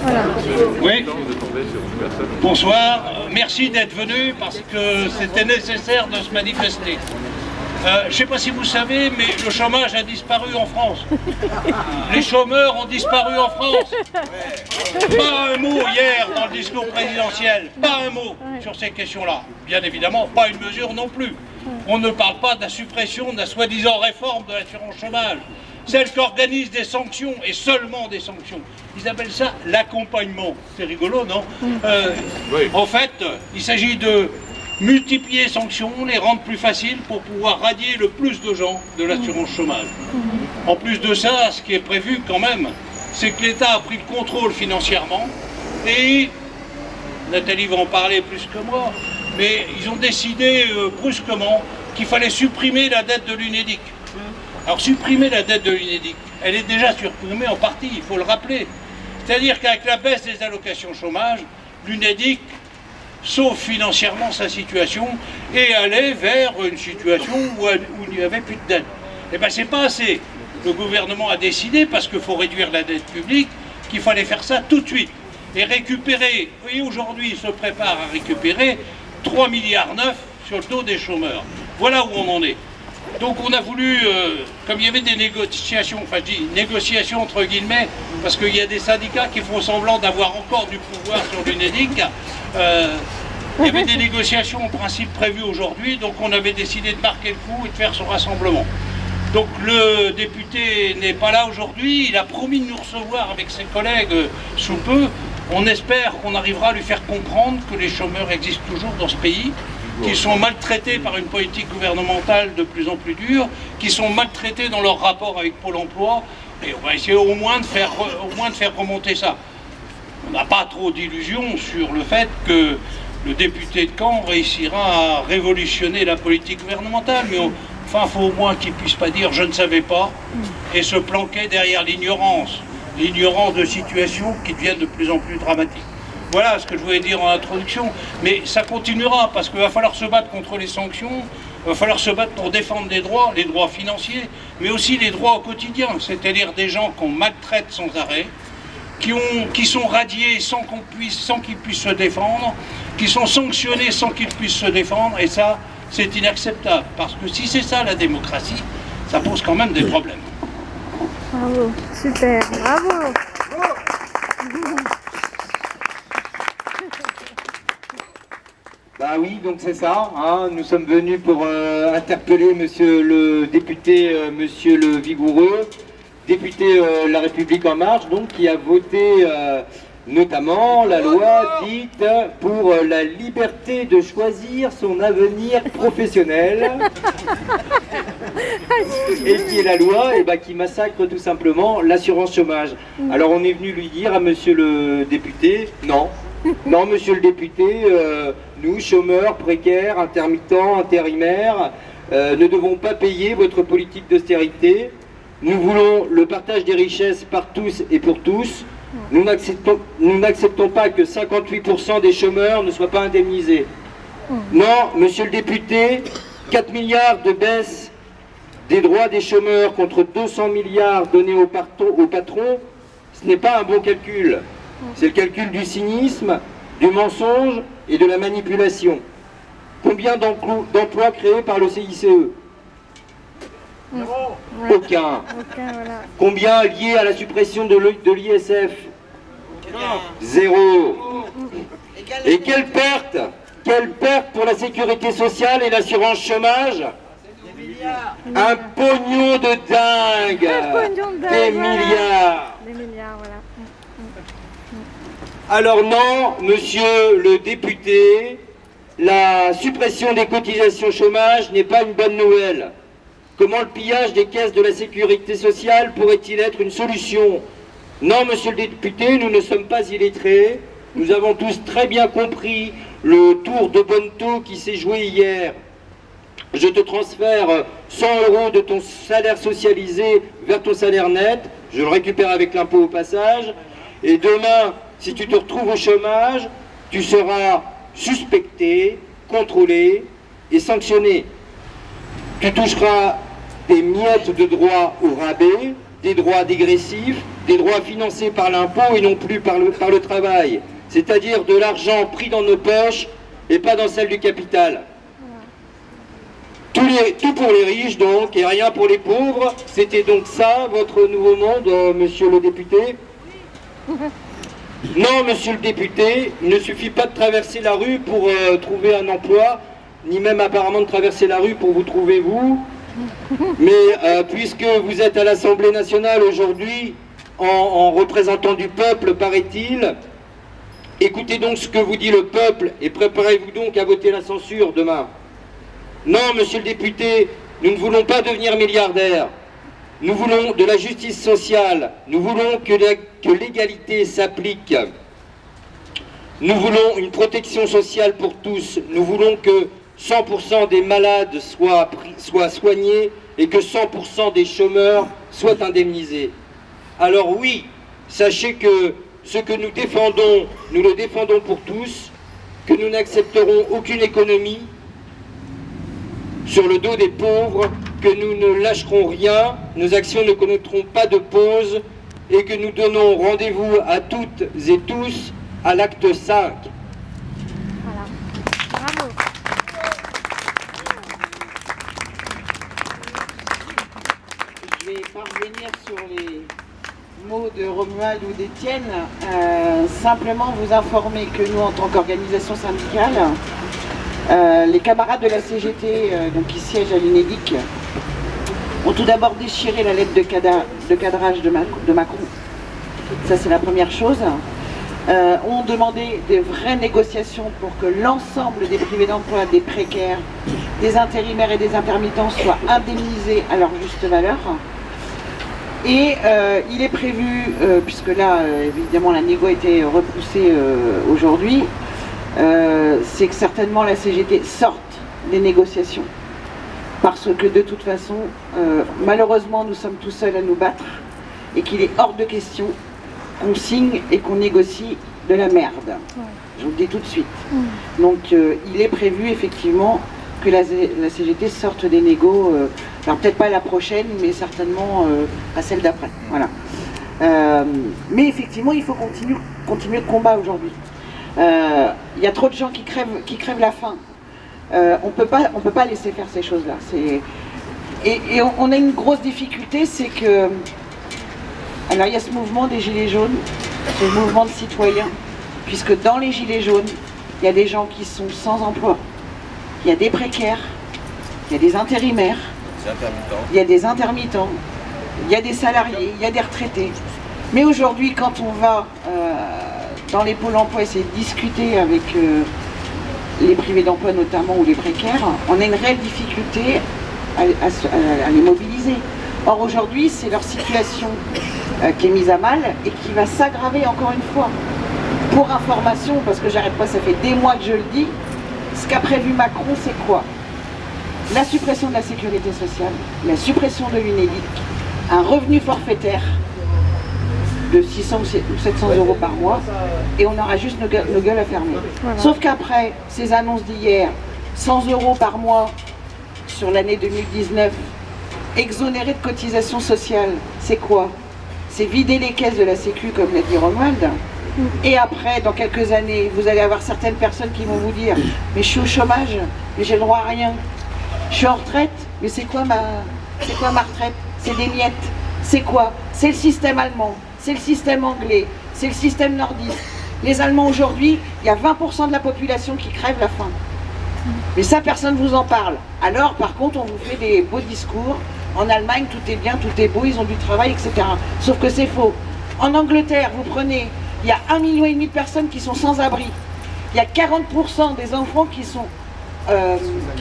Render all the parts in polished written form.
Voilà. Oui. Bonsoir. Merci d'être venu parce que c'était nécessaire de se manifester. Je ne sais pas si vous savez, mais le chômage a disparu en France. Les chômeurs ont disparu en France. Pas un mot hier dans le discours présidentiel. Pas un mot sur ces questions-là. Bien évidemment, pas une mesure non plus. On ne parle pas de la suppression de la soi-disant réforme de l'assurance chômage. Celle qui organise des sanctions, et seulement des sanctions. Ils appellent ça l'accompagnement. C'est rigolo, non? Oui. En fait, il s'agit de multiplier les sanctions, les rendre plus faciles pour pouvoir radier le plus de gens de l'assurance chômage. En plus de ça, ce qui est prévu quand même, c'est que l'État a pris le contrôle financièrement et, Nathalie va en parler plus que moi, mais ils ont décidé brusquement qu'il fallait supprimer la dette de l'UNEDIC. Alors supprimer la dette de l'UNEDIC, elle est déjà supprimée en partie, il faut le rappeler. C'est-à-dire qu'avec la baisse des allocations chômage, l'UNEDIC sauve financièrement sa situation et allait vers une situation où il n'y avait plus de dette. Eh bien c'est pas assez. Le gouvernement a décidé, parce qu'il faut réduire la dette publique, qu'il fallait faire ça tout de suite. Et récupérer, et aujourd'hui il se prépare à récupérer 3,9 milliards sur le dos des chômeurs. Voilà où on en est. Donc on a voulu, comme il y avait des négociations, enfin je dis négociations entre guillemets, parce qu'il y a des syndicats qui font semblant d'avoir encore du pouvoir sur l'UNEDIC, il y avait des négociations en principe prévues aujourd'hui, donc on avait décidé de marquer le coup et de faire ce rassemblement. Donc le député n'est pas là aujourd'hui, il a promis de nous recevoir avec ses collègues sous peu. On espère qu'on arrivera à lui faire comprendre que les chômeurs existent toujours dans ce pays, qui sont maltraités par une politique gouvernementale de plus en plus dure, qui sont maltraités dans leur rapport avec Pôle emploi, et on va essayer au moins de faire remonter ça. On n'a pas trop d'illusions sur le fait que le député de Caen réussira à révolutionner la politique gouvernementale, mais enfin, il faut au moins qu'il ne puisse pas dire « je ne savais pas » et se planquer derrière l'ignorance de situations qui deviennent de plus en plus dramatiques. Voilà ce que je voulais dire en introduction, mais ça continuera parce qu'il va falloir se battre contre les sanctions, il va falloir se battre pour défendre les droits financiers, mais aussi les droits au quotidien, c'est-à-dire des gens qu'on maltraite sans arrêt, qui sont radiés sans qu'ils puissent se défendre, qui sont sanctionnés sans qu'ils puissent se défendre, et ça, c'est inacceptable, parce que si c'est ça la démocratie, ça pose quand même des problèmes. Bravo, super, bravo. Bah oui, donc c'est ça, hein. Nous sommes venus pour interpeller monsieur le député, monsieur le Vigoureux, député La République En Marche, donc qui a voté notamment la loi dite pour la liberté de choisir son avenir professionnel, et qui est la loi qui massacre tout simplement l'assurance chômage. Alors on est venu lui dire à monsieur le député, non, monsieur le député, nous, chômeurs, précaires, intermittents, intérimaires, ne devons pas payer votre politique d'austérité. Nous voulons le partage des richesses par tous et pour tous. Nous n'acceptons pas que 58% des chômeurs ne soient pas indemnisés. Non, monsieur le député, 4 milliards de baisse des droits des chômeurs contre 200 milliards donnés aux patrons, ce n'est pas un bon calcul. C'est le calcul du cynisme, du mensonge et de la manipulation. Combien d'emplois créés par le CICE? Aucun. Voilà. Combien liés à la suppression de l'ISF? Zéro. Et quelle perte pour la sécurité sociale et l'assurance chômage? Un pognon de dingue. Des milliards. Des milliards, voilà. Alors non, monsieur le député, la suppression des cotisations chômage n'est pas une bonne nouvelle. Comment le pillage des caisses de la sécurité sociale pourrait-il être une solution? Non, monsieur le député, nous ne sommes pas illettrés. Nous avons tous très bien compris le tour de Bonneto qui s'est joué hier. Je te transfère 100 € de ton salaire socialisé vers ton salaire net. Je le récupère avec l'impôt au passage. Et demain, si tu te retrouves au chômage, tu seras suspecté, contrôlé et sanctionné. Tu toucheras des miettes de droits au rabais, des droits dégressifs, des droits financés par l'impôt et non plus par le travail, c'est-à-dire de l'argent pris dans nos poches et pas dans celle du capital. Tout pour les riches donc, et rien pour les pauvres. C'était donc ça, votre nouveau monde, monsieur le député? Non, monsieur le député, il ne suffit pas de traverser la rue pour trouver un emploi, ni même apparemment de traverser la rue pour vous trouver vous. Mais puisque vous êtes à l'Assemblée nationale aujourd'hui, en représentant du peuple, paraît-il, écoutez donc ce que vous dit le peuple et préparez-vous donc à voter la censure demain. Non, monsieur le député, nous ne voulons pas devenir milliardaires. Nous voulons de la justice sociale. Nous voulons que l'égalité s'applique. Nous voulons une protection sociale pour tous. Nous voulons que 100% des malades soient soignés et que 100% des chômeurs soient indemnisés. Alors oui, sachez que ce que nous défendons, nous le défendons pour tous, que nous n'accepterons aucune économie sur le dos des pauvres, que nous ne lâcherons rien, nos actions ne connaîtront pas de pause et que nous donnons rendez-vous à toutes et tous à l'acte 5. Voilà. Bravo. Je vais pas revenir sur les mots de Romuald ou d'Étienne, simplement vous informer que nous, en tant qu'organisation syndicale, les camarades de la CGT donc qui siègent à l'UNEDIC ont tout d'abord déchiré la lettre de cadrage de Macron. Ça, c'est la première chose. Ont demandé des vraies négociations pour que l'ensemble des privés d'emploi, des précaires, des intérimaires et des intermittents soient indemnisés à leur juste valeur. Et il est prévu, puisque là, évidemment, la négo a été repoussée aujourd'hui, c'est que certainement la CGT sorte des négociations. Parce que de toute façon, malheureusement, nous sommes tout seuls à nous battre et qu'il est hors de question qu'on signe et qu'on négocie de la merde. Ouais. Je vous le dis tout de suite. Donc il est prévu effectivement que la CGT sorte des négos, alors peut-être pas la prochaine, mais certainement à celle d'après. Voilà. Mais effectivement, il faut continuer le combat aujourd'hui. Il y a trop de gens qui crèvent la faim. On peut pas laisser faire ces choses-là. Et on a une grosse difficulté, c'est que... Alors il y a ce mouvement des Gilets jaunes, ce mouvement de citoyens, puisque dans les Gilets jaunes, il y a des gens qui sont sans emploi, il y a des précaires, il y a des intérimaires, il y a des intermittents, il y a des salariés, il y a des retraités. Mais aujourd'hui, quand on va dans les pôles emploi essayer de discuter avec les privés d'emploi notamment ou les précaires, on a une réelle difficulté à les mobiliser. Or aujourd'hui, c'est leur situation qui est mise à mal et qui va s'aggraver encore une fois. Pour information, parce que j'arrête pas, ça fait des mois que je le dis, ce qu'a prévu Macron, c'est quoi? La suppression de la sécurité sociale, la suppression de l'UNEDIC, un revenu forfaitaire de 600 ou 700 euros par mois, et on aura juste nos gueules à fermer. Voilà. Sauf qu'après ces annonces d'hier, 100 euros par mois sur l'année 2019, exonéré de cotisations sociales, c'est quoi? C'est vider les caisses de la Sécu, comme l'a dit Romuald. Et après, dans quelques années, vous allez avoir certaines personnes qui vont vous dire « Mais je suis au chômage, mais j'ai le droit à rien. Je suis en retraite, mais c'est quoi ma retraite? C'est des miettes. C'est quoi? C'est le système allemand, c'est le système anglais, c'est le système nordiste. Les Allemands aujourd'hui, il y a 20% de la population qui crève la faim. Mais ça, personne ne vous en parle. Alors, par contre, on vous fait des beaux discours. En Allemagne, tout est bien, tout est beau, ils ont du travail, etc. Sauf que c'est faux. En Angleterre, vous prenez, il y a 1,5 million de personnes qui sont sans abri. Il y a 40% des enfants qui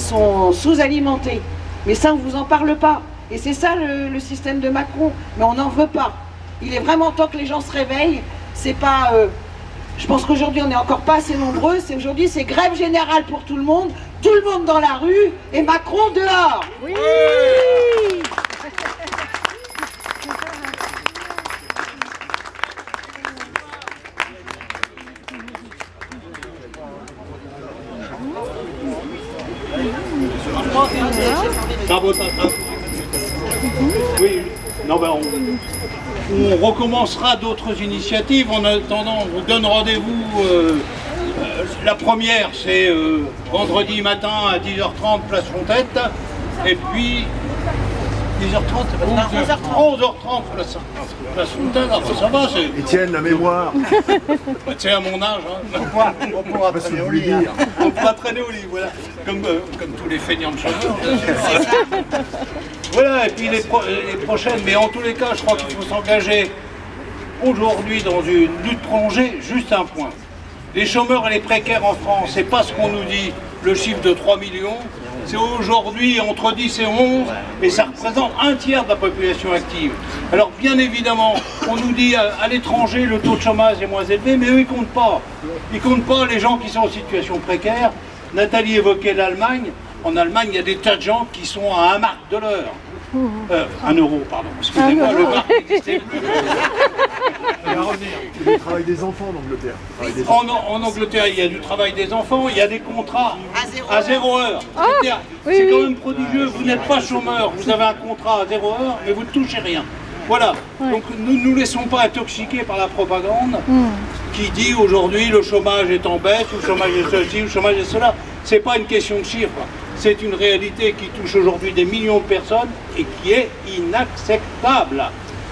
sont sous-alimentés. Mais ça, on ne vous en parle pas. Et c'est ça le système de Macron. Mais on n'en veut pas. Il est vraiment temps que les gens se réveillent. C'est pas... je pense qu'aujourd'hui, on n'est encore pas assez nombreux. Aujourd'hui, c'est grève générale pour tout le monde dans la rue, et Macron dehors. Oui. Oui, non, ben où on recommencera d'autres initiatives. En attendant, on vous donne rendez-vous. La première, c'est vendredi matin à 10h30, place Fontette. Et puis, 10h30, c'est pas 11h30, place Fontette. Ah, ça va, c'est... Étienne, la mémoire. Tu sais, à mon âge, hein, on pourra traîner au lit. On pourra traîner au lit, voilà. Comme tous les feignants de chauffeurs. Voilà, et puis les prochaines. Mais en tous les cas, je crois qu'il faut s'engager aujourd'hui dans une lutte prolongée. Juste un point. Les chômeurs et les précaires en France, c'est pas ce qu'on nous dit, le chiffre de 3 millions. C'est aujourd'hui entre 10 et 11, et ça représente un tiers de la population active. Alors bien évidemment, on nous dit à l'étranger le taux de chômage est moins élevé, mais eux ils comptent pas. Ils comptent pas les gens qui sont en situation précaire. Nathalie évoquait l'Allemagne. En Allemagne, il y a des tas de gens qui sont à 1 mark de l'heure. 1 euro, pardon. Excusez-moi, le mark n'existait plus. Le travail des enfants en Angleterre. En Angleterre, il y a du travail des enfants, il y a des contrats à 0 heure. Oui, C'est quand oui. même prodigieux, vous n'êtes pas chômeur, vous avez un contrat à 0 heure, mais vous ne touchez rien. Voilà, donc nous ne nous laissons pas intoxiquer par la propagande qui dit aujourd'hui le chômage est en baisse, ou le chômage est ceci, ou le chômage est cela. C'est pas une question de chiffres, c'est une réalité qui touche aujourd'hui des millions de personnes et qui est inacceptable.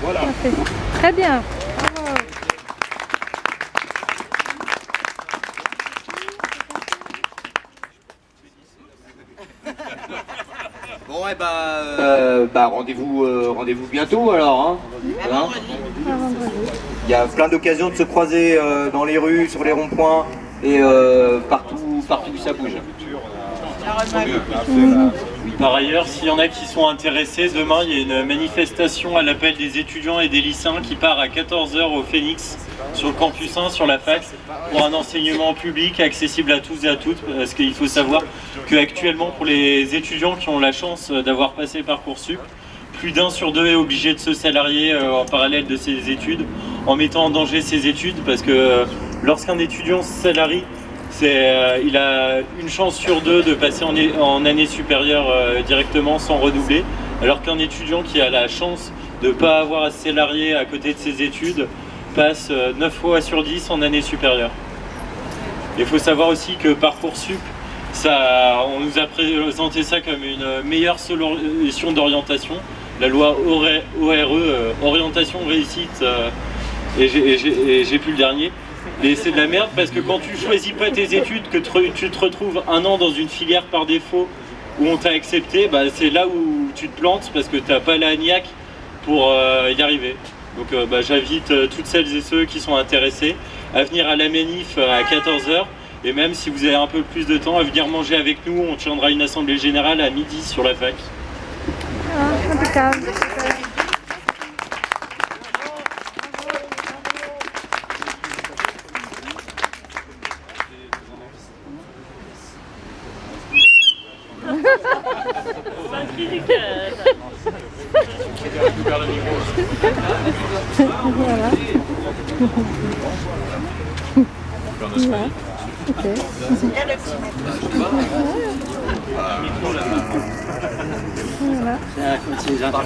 Voilà. Parfait. Très bien. Bravo. Bon, et rendez-vous bientôt alors. Hein. Hein, il y a plein d'occasions de se croiser dans les rues, sur les ronds-points et partout où ça bouge. Par ailleurs, s'il y en a qui sont intéressés, demain il y a une manifestation à l'appel des étudiants et des lycéens qui part à 14 h au Phénix, sur le campus 1, sur la fac, pour un enseignement public accessible à tous et à toutes, parce qu'il faut savoir qu'actuellement pour les étudiants qui ont la chance d'avoir passé Parcoursup, plus d'1 sur 2 est obligé de se salarier en parallèle de ses études, en mettant en danger ses études, parce que lorsqu'un étudiant se salarie, il a une chance sur 2 de passer en année supérieure directement sans redoubler, alors qu'un étudiant qui a la chance de ne pas avoir à se salarier à côté de ses études passe 9 fois sur 10 en année supérieure. Il faut savoir aussi que Parcoursup, on nous a présenté ça comme une meilleure solution d'orientation. La loi ORE, orientation réussite, et j'ai plus le dernier. Et c'est de la merde parce que quand tu choisis pas tes études, que tu te retrouves 1 an dans une filière par défaut où on t'a accepté, bah, c'est là où tu te plantes parce que t'as pas la niaque pour y arriver. Donc j'invite toutes celles et ceux qui sont intéressés à venir à la manif à 14 h, et même si vous avez un peu plus de temps, à venir manger avec nous. On tiendra une assemblée générale à midi sur la fac. Ah, impeccable. Voilà. Voilà. Ok. Voilà.